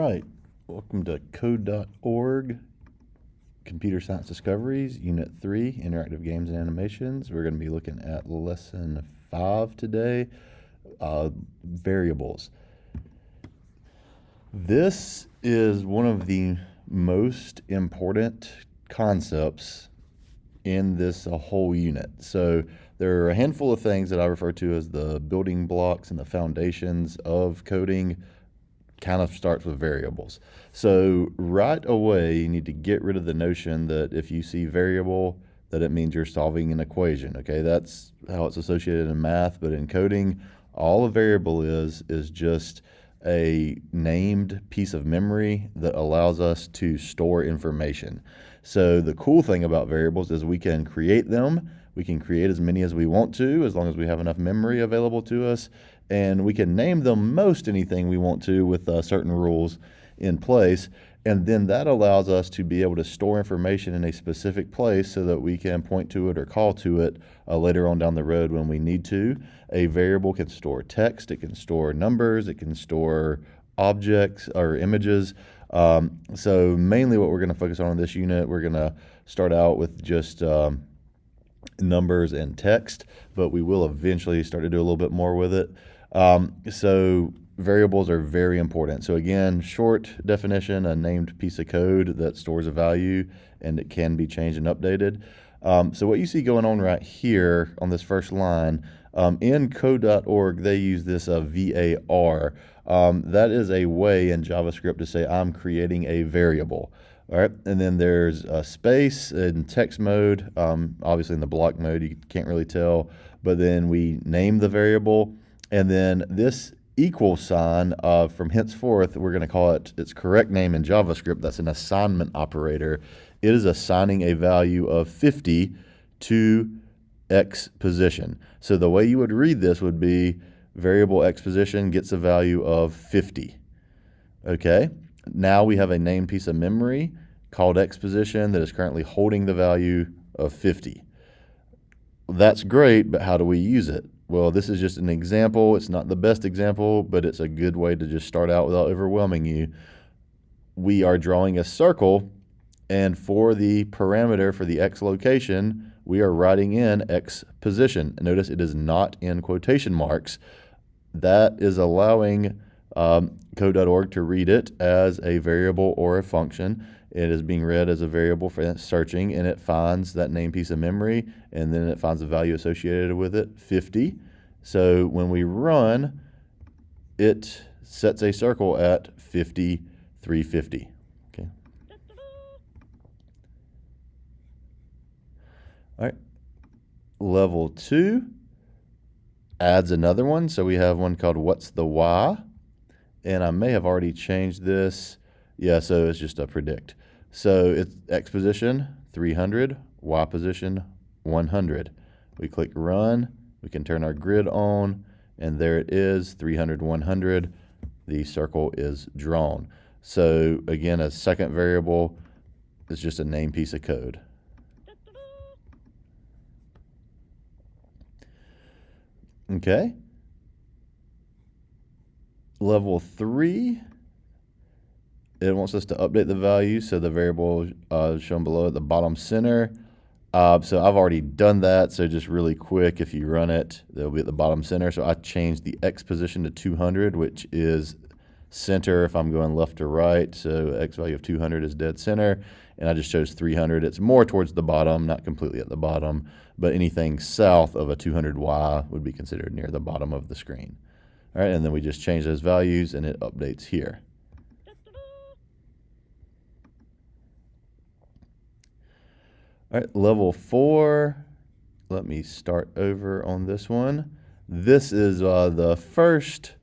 right, welcome to Code.org, Computer Science Discoveries, Unit 3, Interactive Games and Animations. We're going to be looking at Lesson 5 today, Variables. This is one of the most important concepts in this whole unit. So there are a handful of things that I refer to as the building blocks and the foundations of coding. Kind of starts with variables. So right away, you need to get rid of the notion that if you see variable, that it means you're solving an equation. Okay, that's how it's associated in math, but in coding, all a variable is just a named piece of memory that allows us to store information. So the cool thing about variables is we can create them. We can create as many as we want to, as long as we have enough memory available to us. And we can name them most anything we want to with certain rules in place. And then that allows us to be able to store information in a specific place so that we can point to it or call to it later on down the road when we need to. A variable can store text, it can store numbers, it can store objects or images. So mainly what we're going to focus on in this unit, we're going to start out with just numbers and text, but we will eventually start to do a little bit more with it. So variables are very important. So again, short definition, a named piece of code that stores a value and it can be changed and updated. So what you see going on right here on this first line, in code.org, they use this VAR. That is a way in JavaScript to say I'm creating a variable. All right, and then there's a space in text mode. Obviously in the block mode, you can't really tell, but then we name the variable. And then this equal sign from henceforth, we're going to call it its correct name in JavaScript. That's an assignment operator. It is assigning a value of 50 to X position. So the way you would read this would be variable X position gets a value of 50. Okay, now we have a named piece of memory called X position that is currently holding the value of 50. That's great, but how do we use it? Well, this is just an example. It's not the best example, but it's a good way to just start out without overwhelming you. We are drawing a circle, and for the parameter for the X location, we are writing in X position. Notice it is not in quotation marks. That is allowing code.org to read it as a variable or a function. It is being read as a variable for searching, and it finds that named piece of memory, and then it finds the value associated with it, 50. So when we run, it sets a circle at 50, 350. Okay. All right. Level 2 adds another one. So we have one called What's the Y? And I may have already changed this. Yeah, so it's just a predict. So it's X position, 300, Y position, 100. We click run, we can turn our grid on, and there it is, 300, 100. The circle is drawn. So again, a second variable is just a named piece of code. Okay. Level 3, it wants us to update the value, so the variable shown below at the bottom center. So I've already done that, so just really quick, if you run it, they'll be at the bottom center. So I changed the X position to 200, which is center if I'm going left to right. So X value of 200 is dead center, and I just chose 300. It's more towards the bottom, not completely at the bottom, but anything south of a 200Y would be considered near the bottom of the screen. All right, and then we just change those values and it updates here. All right, level 4, let me start over on this one. This is the first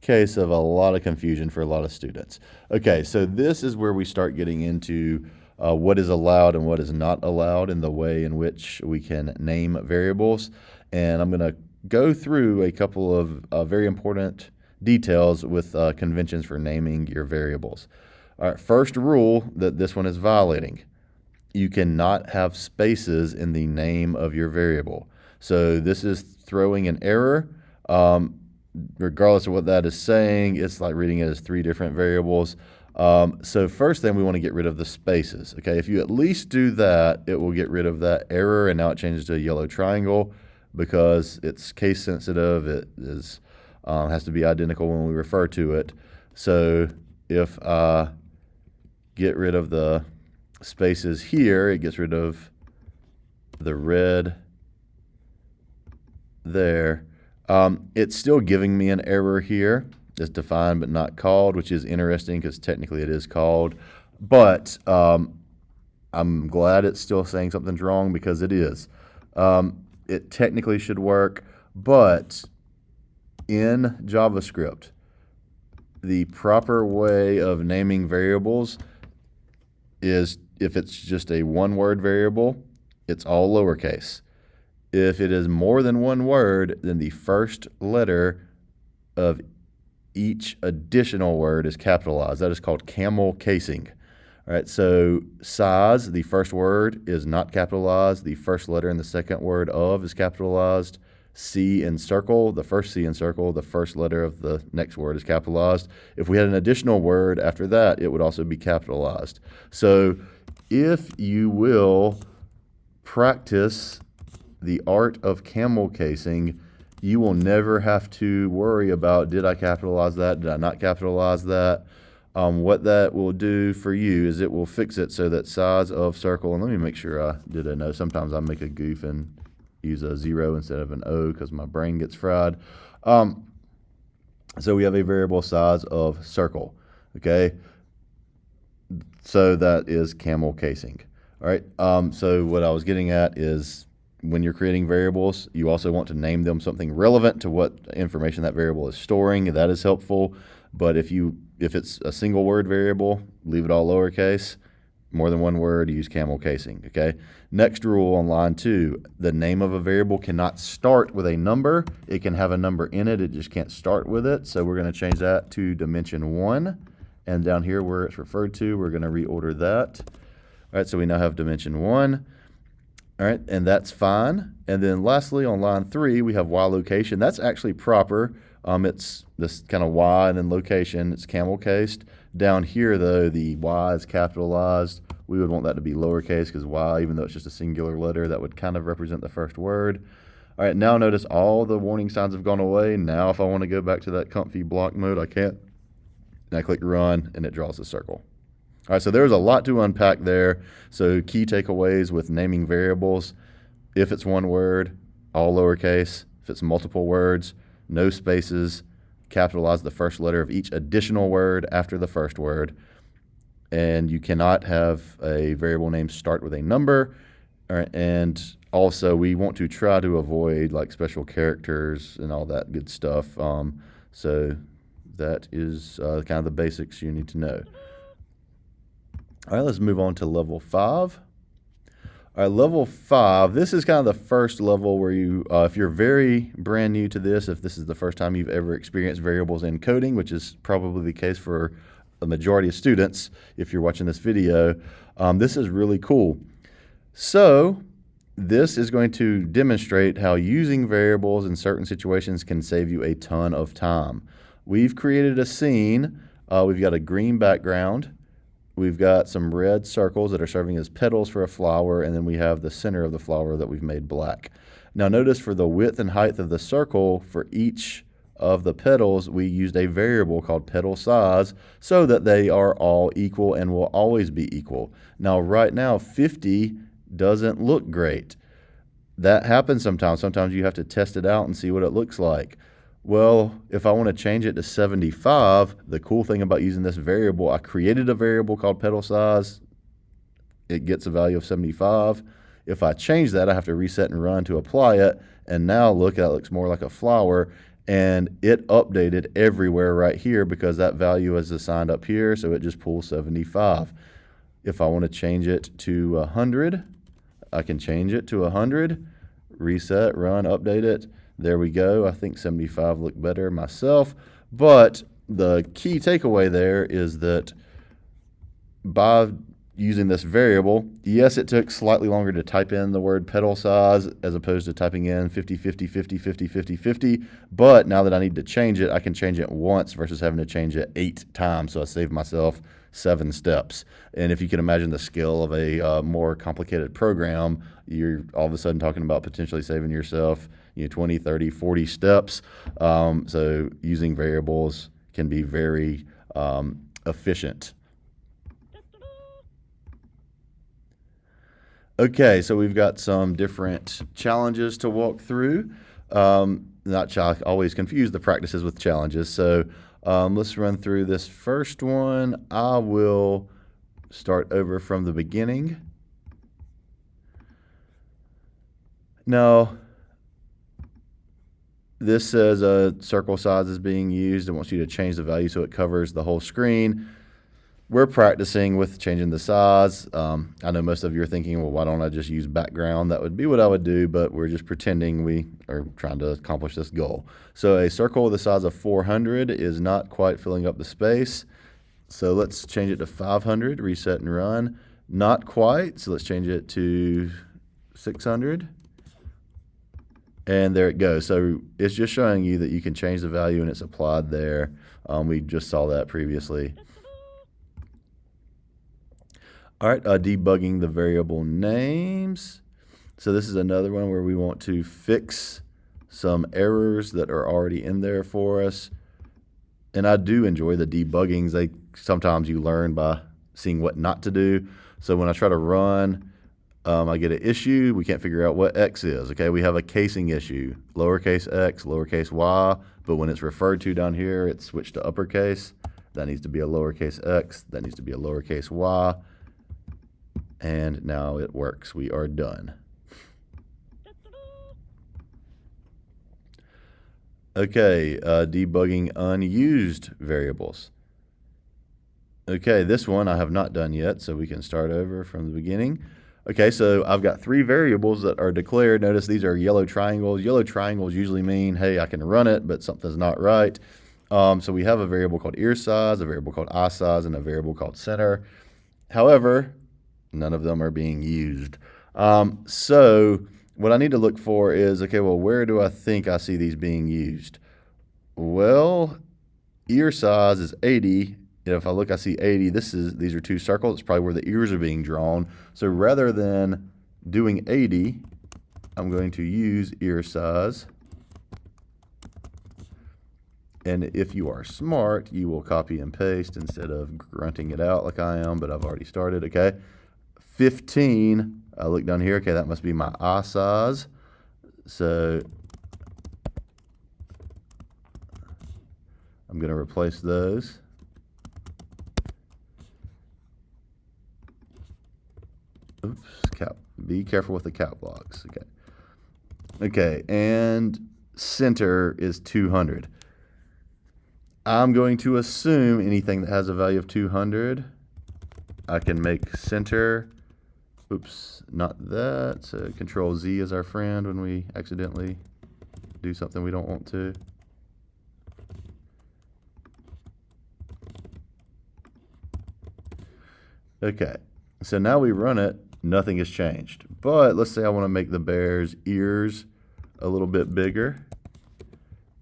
case of a lot of confusion for a lot of students. Okay, so this is where we start getting into what is allowed and what is not allowed in the way in which we can name variables. And I'm going to go through a couple of very important details with conventions for naming your variables. All right, first rule that this one is violating. You cannot have spaces in the name of your variable. So this is throwing an error. Regardless of what that is saying, it's like reading it as three different variables. So first thing, we want to get rid of the spaces. Okay, if you at least do that, it will get rid of that error, and now it changes to a yellow triangle because it's case sensitive. It is has to be identical when we refer to it. So if I get rid of the spaces here, it gets rid of the red there. It's still giving me an error here. It's defined but not called, which is interesting because technically it is called. But I'm glad it's still saying something's wrong because it is. It technically should work, but in JavaScript, the proper way of naming variables is if it's just a one-word variable, it's all lowercase. If it is more than one word, then the first letter of each additional word is capitalized. That is called camel casing. All right, so size, the first word is not capitalized. The first letter in the second word of is capitalized. C in circle, the first C in circle, the first letter of the next word is capitalized. If we had an additional word after that, it would also be capitalized. So if you will practice the art of camel casing, you will never have to worry about, did I capitalize that? Did I not capitalize that? What that will do for you is it will fix it so that size of circle, and let me make sure I did a no. Sometimes I make a goof and use a 0 instead of an O because my brain gets fried. So we have a variable size of circle, okay? So that is camel casing, all right? So what I was getting at is when you're creating variables, you also want to name them something relevant to what information that variable is storing. That is helpful. But if it's a single word variable, leave it all lowercase. More than one word, use camel casing, okay? Next rule on line 2, the name of a variable cannot start with a number. It can have a number in it. It just can't start with it. So we're going to change that to dimension 1. And down here where it's referred to, we're going to reorder that. All right, so we now have dimension 1. All right, and that's fine. And then lastly, on line 3, we have Y location. That's actually proper. It's this kind of Y and then location. It's camel cased. Down here, though, the Y is capitalized. We would want that to be lowercase because Y, even though it's just a singular letter, that would kind of represent the first word. All right, now notice all the warning signs have gone away. Now if I want to go back to that comfy block mode, I can't. And I click run, and it draws a circle. All right, so there's a lot to unpack there. So key takeaways with naming variables: if it's one word, all lowercase. If it's multiple words, no spaces. Capitalize the first letter of each additional word after the first word. And you cannot have a variable name start with a number. All right, and also we want to try to avoid like special characters and all that good stuff. So that is kind of the basics you need to know. All right, let's move on to level 5. All right, level 5, this is kind of the first level where you, if you're very brand new to this, if this is the first time you've ever experienced variables in coding, which is probably the case for the majority of students if you're watching this video, this is really cool. So this is going to demonstrate how using variables in certain situations can save you a ton of time. We've created a scene. We've got a green background. We've got some red circles that are serving as petals for a flower, and then we have the center of the flower that we've made black. Now notice for the width and height of the circle for each of the petals, we used a variable called petal size so that they are all equal and will always be equal. Now right now 50 doesn't look great. That happens sometimes. Sometimes you have to test it out and see what it looks like. Well, if I want to change it to 75, the cool thing about using this variable, I created a variable called petal size. It gets a value of 75. If I change that, I have to reset and run to apply it. And now look, that looks more like a flower. And it updated everywhere right here because that value is assigned up here, so it just pulls 75. If I want to change it to 100, I can change it to 100, reset, run, update it. There we go. I think 75 looked better myself. But the key takeaway there is that by using this variable, yes, it took slightly longer to type in the word petal size as opposed to typing in 50, 50, 50, 50, 50, 50. But now that I need to change it, I can change it once versus having to change it 8 times. So I saved myself 7 steps. And if you can imagine the scale of a more complicated program, you're all of a sudden talking about potentially saving yourself 20, 30, 40 steps. So using variables can be very efficient. Okay, so we've got some different challenges to walk through. Always confuse the practices with challenges. So let's run through this first one. I will start over from the beginning. Now, this says a circle size is being used. It wants you to change the value so it covers the whole screen. We're practicing with changing the size. I know most of you are thinking, well, why don't I just use background? That would be what I would do, but we're just pretending we are trying to accomplish this goal. So a circle the size of 400 is not quite filling up the space. So let's change it to 500, reset and run. Not quite, so let's change it to 600. And there it goes. So it's just showing you that you can change the value and it's applied there. We just saw that previously. All right, debugging the variable names. So this is another one where we want to fix some errors that are already in there for us. And I do enjoy the debuggings. Sometimes you learn by seeing what not to do. So when I try to run, I get an issue. We can't figure out what X is. Okay, we have a casing issue, lowercase x, lowercase y, but when it's referred to down here, it's switched to uppercase. That needs to be a lowercase x. That needs to be a lowercase y. And now it works. We are done. Okay, debugging unused variables. Okay, this one I have not done yet, so we can start over from the beginning. Okay, so I've got 3 variables that are declared. Notice these are yellow triangles. Yellow triangles usually mean, hey, I can run it, but something's not right. So we have a variable called ear size, a variable called eye size, and a variable called center. However, none of them are being used. So what I need to look for is, okay, well, where do I think I see these being used? Well, ear size is 80. If I look, I see 80. These are 2 circles. It's probably where the ears are being drawn. So rather than doing 80, I'm going to use ear size. And if you are smart, you will copy and paste instead of grunting it out like I am, but I've already started, okay? 15, I look down here, okay, that must be my eye size. So I'm going to replace those. Oops, be careful with the cap locks, okay. Okay, and center is 200. I'm going to assume anything that has a value of 200, I can make center. Oops, not that. So Control Z is our friend when we accidentally do something we don't want to. Okay, so now we run it, nothing has changed. But let's say I want to make the bear's ears a little bit bigger.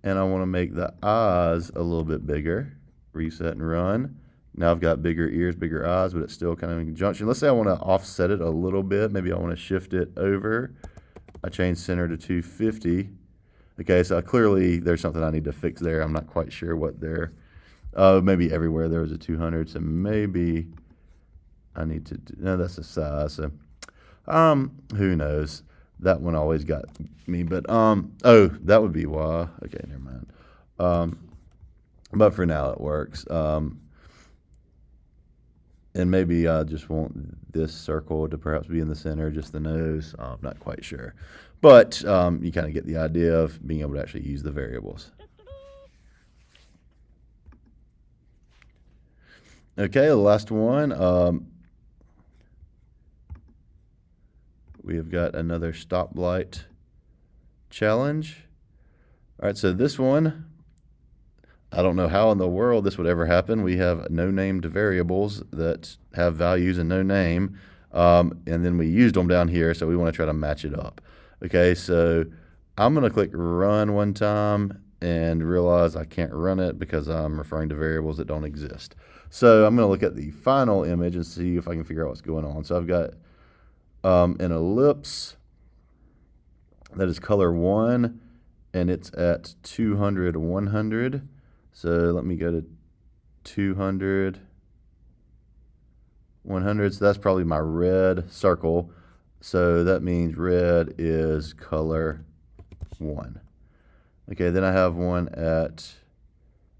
And I want to make the eyes a little bit bigger. Reset and run. Now I've got bigger ears, bigger eyes, but it's still kind of in conjunction. Let's say I want to offset it a little bit. Maybe I want to shift it over. I change center to 250. Okay, so clearly there's something I need to fix there. I'm not quite sure what there. Maybe everywhere there was a 200, so maybe I need to do, no, that's the size. So, who knows? That one always got me, but oh, that would be why. Okay, never mind. But for now, it works. And maybe I just want this circle to perhaps be in the center, just the nose. I'm not quite sure, but you kind of get the idea of being able to actually use the variables. Okay, the last one. We have got another stoplight challenge. All right, so this one, I don't know how in the world this would ever happen. We have no named variables that have values and no name, and then we used them down here, so we want to try to match it up. Okay, so I'm going to click run one time, and realize I can't run it because I'm referring to variables that don't exist. So I'm going to look at the final image and see if I can figure out what's going on. So I've got an ellipse that is color 1, and it's at 200, 100. So let me go to 200, 100. So that's probably my red circle. So that means red is color 1. Okay, then I have one at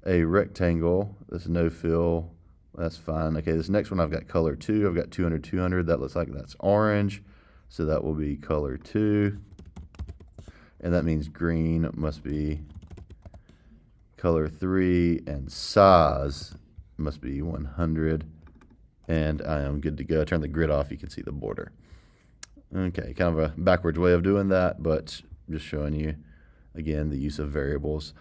a rectangle. That's no fill. That's fine. Okay, this next one I've got color 2. I've got 200, 200. That looks like that's orange. So that will be color 2. And that means green must be color 3. And size must be 100. And I am good to go. I turn the grid off. You can see the border. Okay, kind of a backwards way of doing that, but just showing you, again, the use of variables.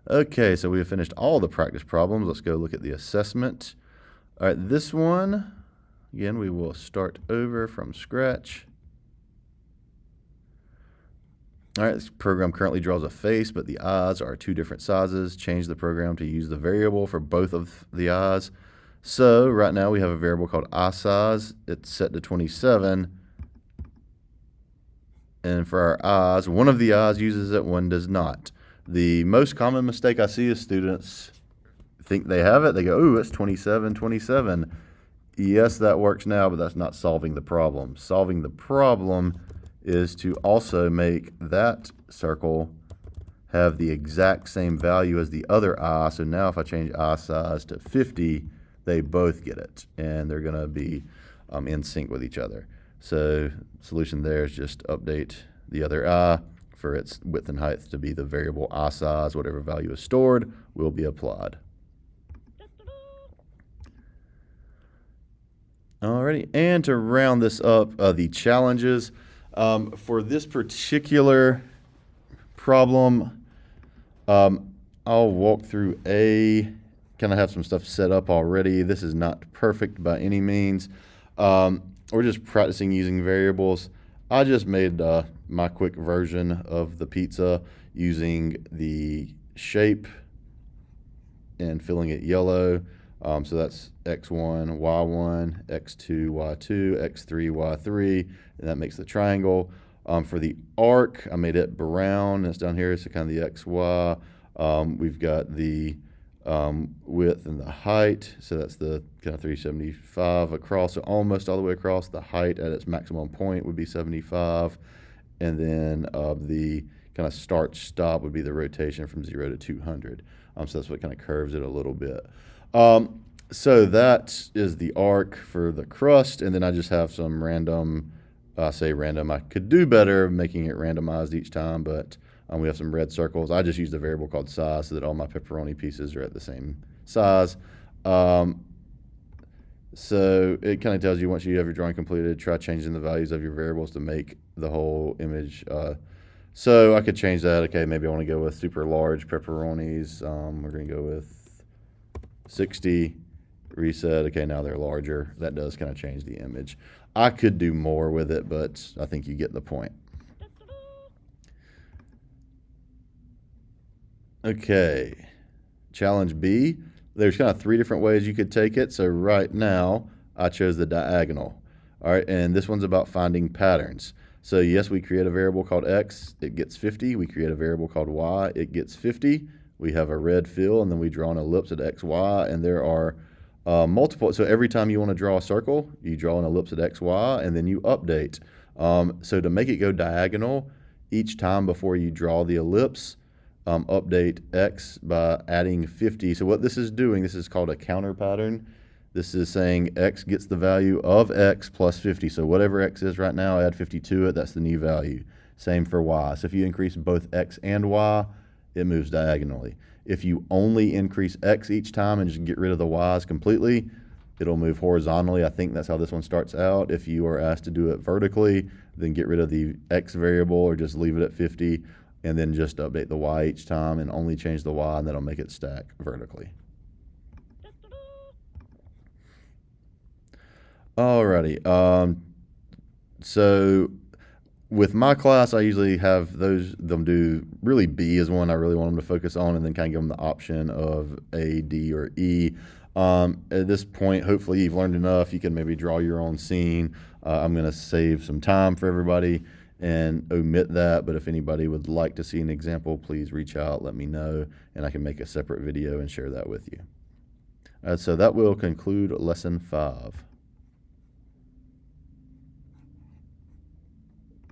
Okay, so we have finished all the practice problems. Let's go look at the assessment. All right, this one, again, we will start over from scratch. All right, this program currently draws a face, but the eyes are 2 different sizes. Change the program to use the variable for both of the eyes. So right now we have a variable called eye size. It's set to 27. And for our eyes, one of the eyes uses it, one does not. The most common mistake I see is students think they have it. They go, ooh, it's 27, 27. Yes, that works now, but that's not solving the problem. Solving the problem is to also make that circle have the exact same value as the other eye. So now if I change eye size to 50, they both get it, and they're going to be in sync with each other. So solution there is just update the other eye for its width and height to be the variable eye size. Whatever value is stored will be applied. Alrighty, and to round this up, the challenges. For this particular problem, I'll walk through kind of have some stuff set up already. This is not perfect by any means. We're just practicing using variables. I just made my quick version of the pizza using the shape and filling it yellow. So that's x1, y1, x2, y2, x3, y3, and that makes the triangle. For the arc, I made it brown. It's down here, so kind of the xy. We've got the width and the height, so that's the kind of 375 across, so almost all the way across. The height at its maximum point would be 75, and then the kind of start-stop would be the rotation from 0 to 200. So that's what kind of curves it a little bit. So that is the arc for the crust, and then I just have some random, say random. I could do better making it randomized each time, but we have some red circles. I just used a variable called size so that all my pepperoni pieces are at the same size. So it kind of tells you once you have your drawing completed, try changing the values of your variables to make the whole image. So I could change that. Okay, maybe I want to go with super large pepperonis. We're going to go with 60. Reset. Okay, now they're larger. That does kind of change the image. I could do more with it, but I think you get the point. Okay, challenge B. There's kind of 3 different ways you could take it. So right now, I chose the diagonal. All right, and this one's about finding patterns. So yes, we create a variable called x, it gets 50. We create a variable called y, it gets 50. We have a red fill, and then we draw an ellipse at x, y, and there are multiple. So every time you want to draw a circle, you draw an ellipse at x, y, and then you update. So to make it go diagonal, each time before you draw the ellipse, update x by adding 50. So what this is doing, this is called a counter pattern. This is saying x gets the value of x plus 50. So whatever x is right now, add 50 to it. That's the new value. Same for y. So if you increase both x and y, it moves diagonally. If you only increase x each time and just get rid of the y's completely, it'll move horizontally. I think that's how this one starts out. If you are asked to do it vertically, then get rid of the x variable or just leave it at 50, and then just update the y each time and only change the y, and that'll make it stack vertically. Alrighty. So with my class, I usually have them do really B is one I really want them to focus on, and then kind of give them the option of A, D, or E. At this point, hopefully you've learned enough. You can maybe draw your own scene. I'm going to save some time for everybody and omit that, but if anybody would like to see an example, please reach out, let me know, and I can make a separate video and share that with you. So that will conclude lesson 5.